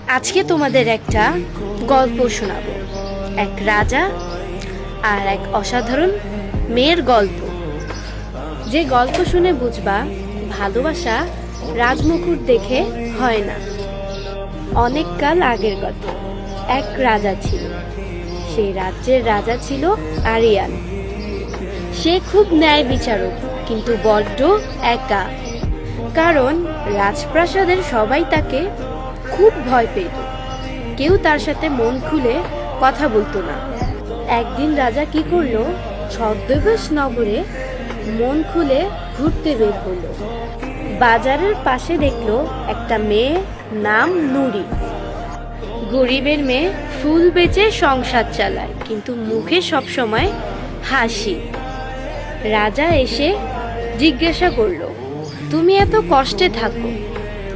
আজকে তোমাদের একটা গল্প শোনাবো, এক রাজা আর এক অসাধারণ মেয়ের গল্প। যে গল্প শুনে বুঝবা ভালোবাসা রাজমুকুট দেখে হয় না। অনেক কাল আগের কথা, এক রাজা ছিল। সেই রাজ্যের রাজা ছিল আরিয়ান। সে খুব ন্যায় বিচারক, কিন্তু বড্ড একা। কারণ রাজপ্রাসাদের সবাই তাকে খুব ভয় পেত। কেউ তার সাথে মন খুলে কথা বলতো না। একদিন রাজা কি করলো, ছদ্মবেশ নগরে মন খুলে ঘুরতে বের হলো। বাজারের পাশে দেখলো একটা মেয়ে, নাম নুরি। গরিবের মেয়ে, ফুল বেচে সংসার চালায়, কিন্তু মুখে সবসময় হাসি। রাজা এসে জিজ্ঞাসা করলো, তুমি এত কষ্টে থাকো,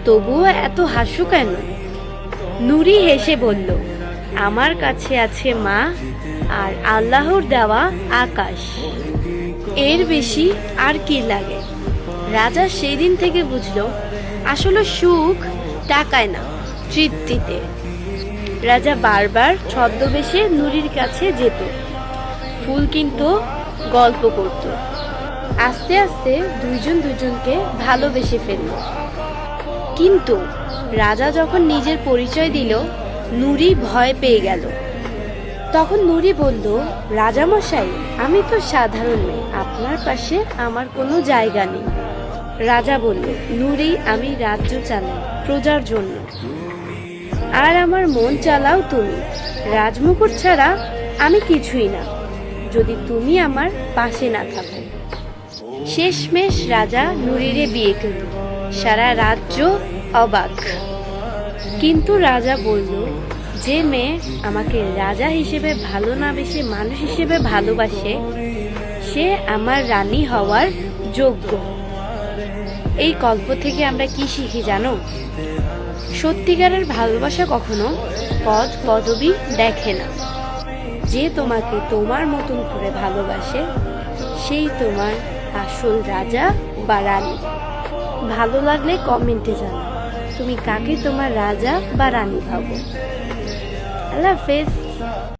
তবুও এত হাসো কেন? নুরি হেসে বলল, আমার কাছে আছে মা আর আল্লাহর দেওয়া আকাশ, এর বেশি আর কি লাগে? রাজা সেই দিন থেকে বুঝলো, আসলে সুখ টাকায় না, তৃপ্তিতে। রাজা বারবার ছদ্মবেশে নুরির কাছে যেত, ফুল কিনতো, গল্প করত। আস্তে আস্তে দুইজন দুইজনকে ভালোবেসে ফেলল। কিন্তু রাজা যখন নিজের পরিচয় দিল, নুরি ভয় পেয়ে গেল। তখন নুরি বলল, রাজামশাই, আমি তো সাধারণ মেয়ে, আপনার পাশে আমার কোনো জায়গা নেই। রাজা বলল, নুরি, আমি রাজ্য চালাই প্রজার জন্য, আর আমার মন চালাও তুমি। রাজমুকুট ছাড়া আমি কিছুই না, যদি তুমি আমার পাশে না থাকো। শেষমেশ রাজা নুরিরে বিয়ে করল। সারা রাজ্য অবাক। কিন্তু রাজা বলল, যে মেয়ে আমাকে রাজা হিসেবে ভালো না বেশে মানুষ হিসেবে ভালোবাসে, সে আমার রানী হওয়ার যোগ্য। এই গল্প থেকে আমরা কি শিখি জানো? সত্যিকারের ভালোবাসা কখনো পদ পদবি দেখে না। যে তোমাকে তোমার মতন করে ভালোবাসে, সেই তোমার আসল রাজা বা রানী। ভালো লাগলে কমেন্টে জানাও, তুমি কাকে তোমার রাজা বা রানী ভাবো। আল্লাহ হাফেজ।